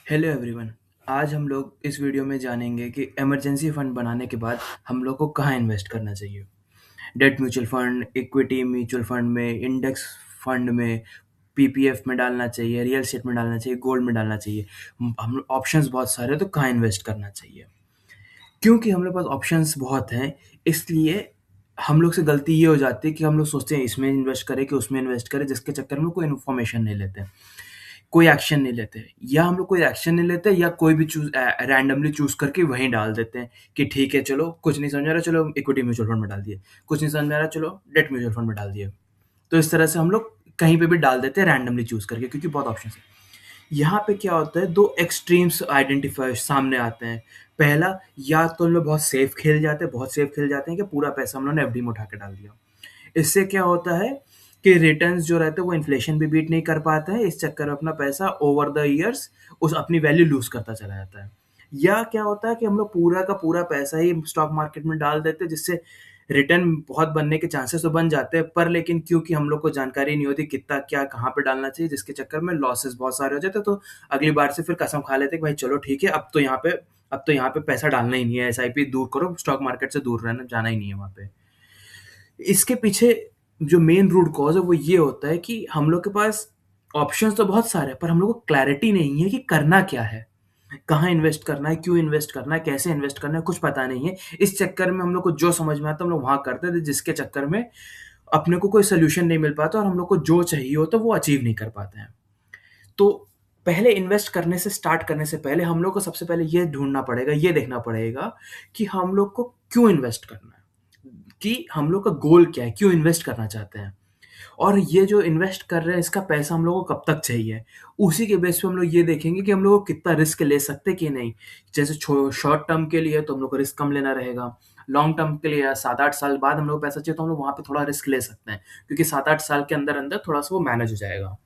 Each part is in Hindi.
Hello everyone. आज हम लोग इस वीडियो में जानेंगे कि इमरजेंसी फंड बनाने के बाद हम लोग को कहाँ इन्वेस्ट करना चाहिए। Debt mutual fund, equity mutual fund में, इंडेक्स फंड में, पीपीएफ में डालना चाहिए, रियल एस्टेट में डालना चाहिए, गोल्ड में डालना चाहिए। हम ऑप्शंस बहुत सारे हैं, तो कहाँ इन्वेस्ट करना चाहिए। क्योंकि हम लोग पास ऑप्शंस बहुत हैं, इसलिए हम लोग से गलती ये हो जाती है कि हम लोग सोचते हैं इसमें इन्वेस्ट करें कि उसमें इन्वेस्ट करें, जिसके चक्कर में कोई इन्फॉर्मेशन नहीं लेते, कोई एक्शन नहीं लेते, या हम लोग कोई एक्शन नहीं लेते, या कोई भी चूज रैंडमली चूज करके वहीं डाल देते हैं कि ठीक है, चलो कुछ नहीं समझ आ रहा, चलो इक्विटी म्यूचुअल फंड में डाल दिए, कुछ नहीं समझ आ रहा, चलो डेट म्यूचुअल फंड में डाल दिए। तो इस तरह से हम लोग कहीं पे भी डाल देते हैं रैंडमली चूज करके, क्योंकि बहुत ऑप्शन है। यहाँ पे क्या होता है, दो एक्सट्रीम्स आइडेंटिफाई सामने आते हैं। पहला, या तो हम लोग बहुत सेफ खेल जाते हैं, बहुत सेफ खेल जाते हैं कि पूरा पैसा हम लोगों ने एफडी में उठा के डाल दिया। इससे क्या होता है कि रिटर्न्स जो रहते हैं वो इन्फ्लेशन भी बीट नहीं कर पाते हैं, इस चक्कर में अपना पैसा ओवर द ईयर्स उस अपनी वैल्यू लूज करता चला जाता है। या क्या होता है कि हम लोग पूरा का पूरा पैसा ही स्टॉक मार्केट में डाल देते हैं, जिससे रिटर्न बहुत बनने के चांसेस तो बन जाते हैं, पर लेकिन क्योंकि हम लोग को जानकारी नहीं होती कितना क्या कहाँ पे डालना चाहिए, जिसके चक्कर में लॉसेस बहुत सारे हो जाते हैं। तो अगली बार से फिर कसम खा लेते हैं कि भाई चलो ठीक है, अब तो यहाँ पे पैसा डालना ही नहीं है, एसआईपी दूर करो, स्टॉक मार्केट से दूर रहना, जाना ही नहीं है वहाँ पे। इसके पीछे जो मेन रूट कॉज है वो ये होता है कि हम लोग के पास ऑप्शंस तो बहुत सारे हैं, पर हम लोग को क्लैरिटी नहीं है कि करना क्या है, कहाँ इन्वेस्ट करना है, क्यों इन्वेस्ट करना है, कैसे इन्वेस्ट करना है, कुछ पता नहीं है। इस चक्कर में हम लोग को जो समझ में आता है हम लोग वहां करते थे, जिसके चक्कर में अपने को कोई सोल्यूशन नहीं मिल पाता और हम लोग को जो चाहिए होता वो अचीव नहीं कर पाते हैं। तो पहले इन्वेस्ट करने से स्टार्ट करने से पहले हम लोग को सबसे पहले ये ढूंढना पड़ेगा, ये देखना पड़ेगा कि हम लोग को क्यों इन्वेस्ट करना है, कि हम लोग का गोल क्या है, क्यों इन्वेस्ट करना चाहते हैं, और ये जो इन्वेस्ट कर रहे हैं इसका पैसा हम लोग को कब तक चाहिए। उसी के बेस पे हम लोग ये देखेंगे कि हम लोग को कितना रिस्क ले सकते हैं कि नहीं। जैसे शॉर्ट टर्म के लिए तो हम लोग को रिस्क कम लेना रहेगा, लॉन्ग टर्म के लिए 7-8 साल बाद हम लोग को पैसा चाहिए तो हम लोग वहां पे थोड़ा रिस्क ले सकते हैं, क्योंकि 7-8 साल के अंदर अंदर थोड़ा सा वो मैनेज हो जाएगा।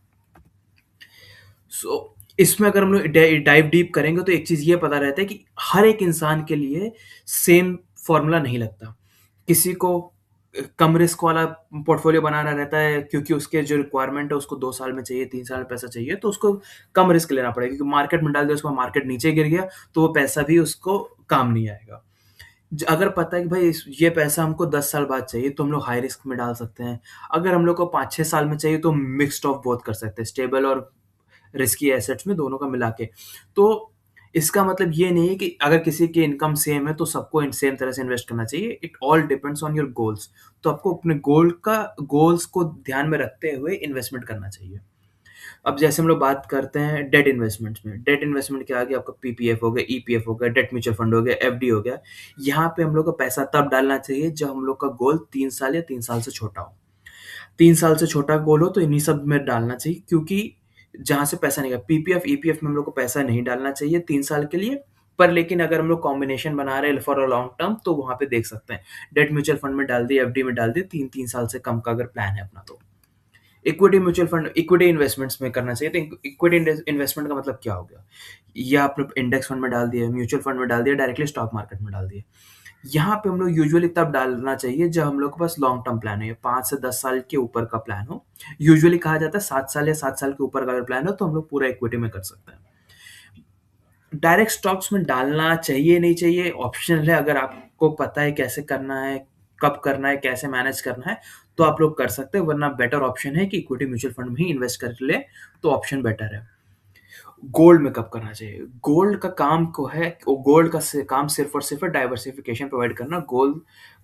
सो इसमें अगर हम लोग डाइव डीप करेंगे तो एक चीज ये पता रहता है कि हर एक इंसान के लिए सेम फॉर्मूला नहीं लगता। किसी को कम रिस्क वाला पोर्टफोलियो बनाना रहता है, क्योंकि उसके जो रिक्वायरमेंट है उसको 2 साल में चाहिए, 3 साल में पैसा चाहिए, तो उसको कम रिस्क लेना पड़ेगा, क्योंकि मार्केट में डाल दिया, उसको मार्केट नीचे गिर गया तो वो पैसा भी उसको काम नहीं आएगा। अगर पता है कि भाई ये पैसा हमको 10 साल बाद चाहिए तो हम लोग हाई रिस्क में डाल सकते हैं। अगर हम लोग को 5-6 साल में चाहिए तो मिक्सड ऑफ बोथ कर सकते हैं, स्टेबल और रिस्की एसेट्स में, दोनों का मिला के। तो इसका मतलब ये नहीं है कि अगर किसी की इनकम सेम है तो सबको सेम तरह से इन्वेस्ट करना चाहिए। It all depends on your goals. तो आपको अपने गोल्स को ध्यान में रखते हुए इन्वेस्टमेंट करना चाहिए। अब जैसे हम लोग बात करते हैं डेट इन्वेस्टमेंट्स में, डेट इन्वेस्टमेंट के आगे आपका पीपीएफ हो गया, ईपीएफ हो गया, डेट म्यूचुअल फंड हो गया, एफडी हो गया। यहाँ पे हम लोग को पैसा तब डालना चाहिए जब हम लोग का गोल 3 साल या 3 साल से छोटा हो। 3 साल से छोटा गोल हो तो इन्हीं सब में डालना चाहिए, क्योंकि जहां से पैसा नहीं, पीपीएफ ईपीएफ में हम लोग को पैसा नहीं डालना चाहिए 3 साल के लिए। पर लेकिन अगर हम लोग कॉम्बिनेशन बना रहे हैं फॉर अ लॉन्ग टर्म तो वहां पे देख सकते हैं, डेट म्यूचुअल फंड में डाल दिए, एफडी में डाल दिए, 3-3 साल से कम का अगर प्लान है अपना। तो equity mutual fund, equity investments में करना चाहिए। तो इक्विटी इन्वेस्टमेंट का मतलब क्या हो गया, या आपने इंडेक्स फंड में डाल दिया, म्यूचुअल फंड में डाल दिया, डायरेक्टली स्टॉक मार्केट में डाल दिया। यहाँ पे हम लोग यूजुअली तब डालना चाहिए जब हम लोग के पास लॉन्ग टर्म प्लान हो, या 5 से 10 साल के ऊपर का प्लान हो। यूजुअली कहा जाता है 7 साल या 7 साल के ऊपर का अगर प्लान हो तो हम लोग पूरा इक्विटी में कर सकते हैं। डायरेक्ट स्टॉक्स में डालना चाहिए नहीं चाहिए ऑप्शनल है। अगर आपको पता है कैसे करना है, कब करना है, कैसे मैनेज करना है, तो आप लोग कर सकते हैं, वरना बेटर ऑप्शन है कि इक्विटी म्यूचुअल फंड में ही इन्वेस्ट कर ले, तो ऑप्शन बेटर है। गोल्ड में कब करना चाहिए, गोल्ड का काम को है, गोल्ड का काम सिर्फ और सिर्फ डाइवर्सिफिकेशन प्रोवाइड करना, गोल्ड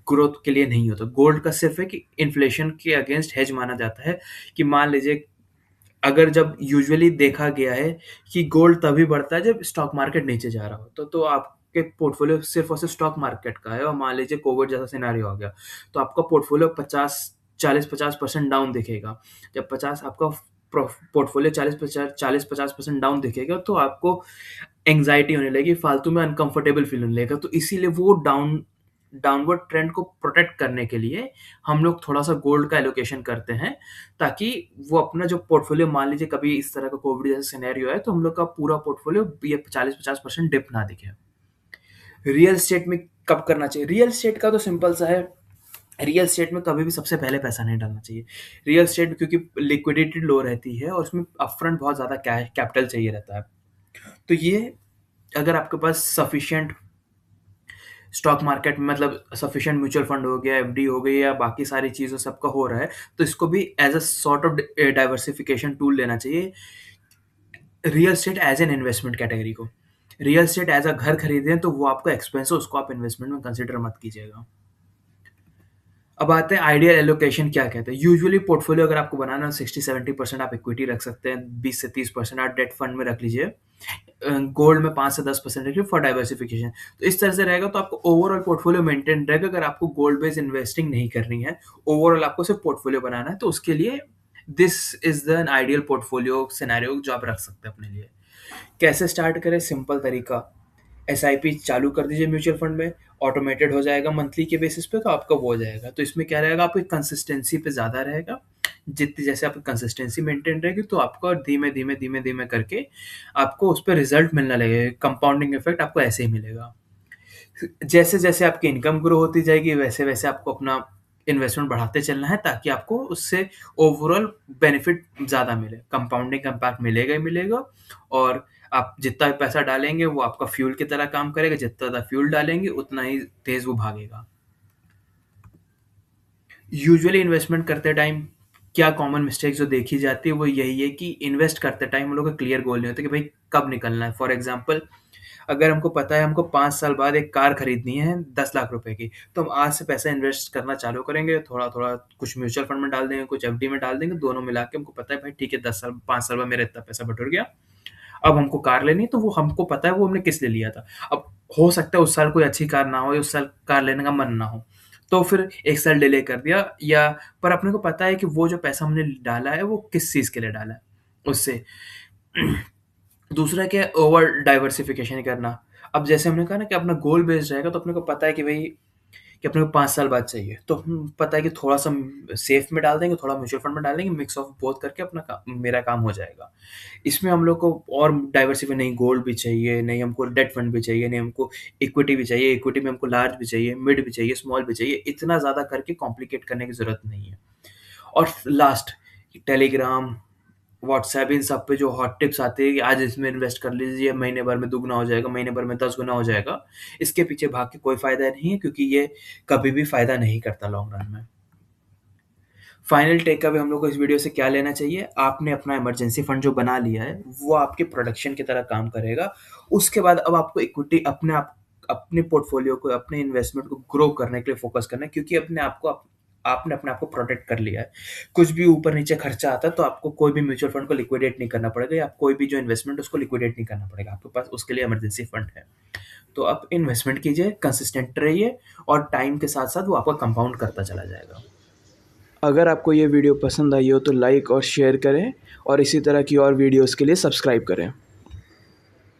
ग्रोथ के लिए नहीं होता। गोल्ड का सिर्फ है कि इन्फ्लेशन के अगेंस्ट हेज माना जाता है, कि मान लीजिए अगर जब यूजुअली देखा गया है कि गोल्ड तभी बढ़ता है जब स्टॉक मार्केट नीचे जा रहा हो, तो आपके पोर्टफोलियो सिर्फ और सिर्फ स्टॉक मार्केट का है, और मान लीजिए कोविड जैसा सिनेरियो आ गया तो आपका पोर्टफोलियो 40-50% डाउन दिखेगा। जब 50 आपका पोर्टफोलियो 40-50% डाउन दिखेगा तो आपको एंग्जाइटी होने लगेगी, फालतू में अनकंफर्टेबल फील होने लगेगा। तो इसीलिए वो डाउनवर्ड ट्रेंड को प्रोटेक्ट करने के लिए हम लोग थोड़ा सा गोल्ड का एलोकेशन करते हैं, ताकि वो अपना जो पोर्टफोलियो, मान लीजिए कभी इस तरह का कोविड जैसा सिनेरियो है तो हम लोग का पूरा पोर्टफोलियो ये 40-50% डिप ना दिखे। रियल एस्टेट में कब करना चाहिए, रियल एस्टेट का तो सिंपल सा है। रियल एस्टेट में कभी भी सबसे पहले पैसा नहीं डालना चाहिए। रियल एस्टेट क्योंकि लिक्विडिटी लो रहती है और उसमें अपफ्रंट बहुत ज़्यादा कैपिटल चाहिए रहता है। तो ये अगर आपके पास सफिशिएंट स्टॉक मार्केट में मतलब सफिशिएंट म्यूचुअल फंड हो गया, एफडी हो गई या बाकी सारी चीज़ों सबका हो रहा है, तो इसको भी as a sort of diversification tool लेना चाहिए। Real estate as an investment category को। रियल एस्टेट एज़ अ घर खरीदें हैं तो वो आपका एक्सपेंस है, उसको आप इन्वेस्टमेंट में कंसिडर मत कीजिएगा। अब आते हैं आइडियल एलोकेशन क्या कहते हैं। यूजुअली पोर्टफोलियो अगर आपको बनाना है 60-70% आप इक्विटी रख सकते हैं, 20 से 30% आप डेट फंड में रख लीजिए, गोल्ड में 5 से 10% रखिए फॉर डाइवर्सिफिकेशन। तो इस तरह से रहेगा तो आपको ओवरऑल पोर्टफोलियो मेंटेन रहेगा। अगर आपको गोल्ड बेस्ड इन्वेस्टिंग नहीं करनी है, ओवरऑल आपको सिर्फ पोर्टफोलियो बनाना है, तो उसके लिए this is the ideal portfolio scenario जो आप रख सकते हैं अपने लिए। कैसे स्टार्ट करें? सिंपल तरीका, एसआईपी चालू कर दीजिए म्यूचुअल फंड में, ऑटोमेटेड हो जाएगा मंथली के बेसिस पे, तो आपका वो हो जाएगा। तो इसमें क्या रहेगा, आपकी कंसिस्टेंसी पे ज़्यादा रहेगा। जितनी जैसे आपकी कंसिस्टेंसी मेंटेन रहेगी तो आपको धीमे धीमे धीमे धीमे करके आपको उस पर रिजल्ट मिलने लगेगा। कंपाउंडिंग इफेक्ट आपको ऐसे ही मिलेगा। जैसे जैसे आपकी इनकम ग्रो होती जाएगी वैसे वैसे आपको अपना इन्वेस्टमेंट बढ़ाते चलना है, ताकि आपको उससे ओवरऑल बेनिफिट ज़्यादा मिले। कंपाउंडिंग इम्पैक्ट मिलेगा ही मिलेगा। और आप जितना भी पैसा डालेंगे वो आपका फ्यूल की तरह काम करेगा। जितना ज़्यादा फ्यूल डालेंगे उतना ही तेज़ वो भागेगा। यूजुअली इन्वेस्टमेंट करते टाइम क्या कॉमन मिस्टेक जो देखी जाती है वो यही है कि इन्वेस्ट करते टाइम हम लोग का क्लियर गोल नहीं होता कि भाई कब निकलना है। फॉर एग्जांपल, अगर हमको पता है हमको 5 साल बाद एक कार खरीदनी है 10 लाख रुपए की, तो हम आज से पैसा इन्वेस्ट करना चालू करेंगे। थोड़ा-थोड़ा कुछ म्यूचुअल फंड में डाल देंगे, कुछ एफडी में डाल देंगे, दोनों मिला के हमको पता है भाई ठीक है 10 साल 5 साल में मेरा इतना पैसा बटुर गया। अब हमको कार लेनी है, तो वो हमको पता है वो हमने किस लिए लिया था। अब हो सकता है उस साल कोई अच्छी कार ना हो या उस साल कार लेने का मन ना हो, तो फिर 1 साल डिले कर दिया। या पर अपने को पता है कि वो जो पैसा हमने डाला है वो किस चीज़ के लिए डाला है उससे। दूसरा क्या है, ओवर डाइवर्सिफिकेशन करना। अब जैसे हमने कहा ना कि अपना गोल बेस्ड रहेगा, तो अपने को पता है कि भाई कि अपने को 5 साल बाद चाहिए, तो हम पता है कि थोड़ा-सा सेफ में डाल देंगे, थोड़ा म्यूचुअल फंड में डालेंगे, मिक्स ऑफ बोथ करके अपना मेरा काम हो जाएगा। इसमें हम लोग को और डाइवर्सिफ़ाई नहीं, गोल्ड भी चाहिए, नहीं हमको डेट फंड भी चाहिए, नहीं हमको इक्विटी भी चाहिए, इक्विटी में हमको लार्ज भी चाहिए, मिड भी चाहिए, स्मॉल भी चाहिए। इतना ज़्यादा करके कॉम्प्लिकेट करने की ज़रूरत नहीं है। और लास्ट, टेलीग्राम, व्हाट्सऐप, इन सब पे जो हॉट टिप्स आते हैं कि आज इसमें इन्वेस्ट कर लीजिए, महीने भर में दुगना हो जाएगा, महीने भर में 10 गुना हो जाएगा। इसके पीछे भाग के कोई फ़ायदा नहीं है, क्योंकि ये कभी भी फ़ायदा नहीं करता लॉन्ग रन में। फाइनल टेक अवे हम लोग को इस वीडियो से क्या लेना चाहिए? आपने अपना इमरजेंसी फंड जो बना लिया है, वो आपके प्रोडक्शन की तरह काम करेगा। उसके बाद अब आपको इक्विटी अपने पोर्टफोलियो को, अपने इन्वेस्टमेंट को ग्रो करने के लिए फोकस करना है, क्योंकि आपने अपने आप को प्रोटेक्ट कर लिया है। कुछ भी ऊपर-नीचे खर्चा आता है तो आपको कोई भी म्यूचुअल फंड को लिक्विडेट नहीं करना पड़ेगा, या कोई भी जो इन्वेस्टमेंट है उसको लिक्विडेट नहीं करना पड़ेगा। आपके पास उसके लिए इमरजेंसी फंड है। तो आप इन्वेस्टमेंट कीजिए, कंसिस्टेंट रहिए, और टाइम के साथ-साथ वो आपका कंपाउंड करता चला जाएगा। अगर आपको ये वीडियो पसंद आई हो तो लाइक और शेयर करें, और इसी तरह की और वीडियोस के लिए सब्सक्राइब करें।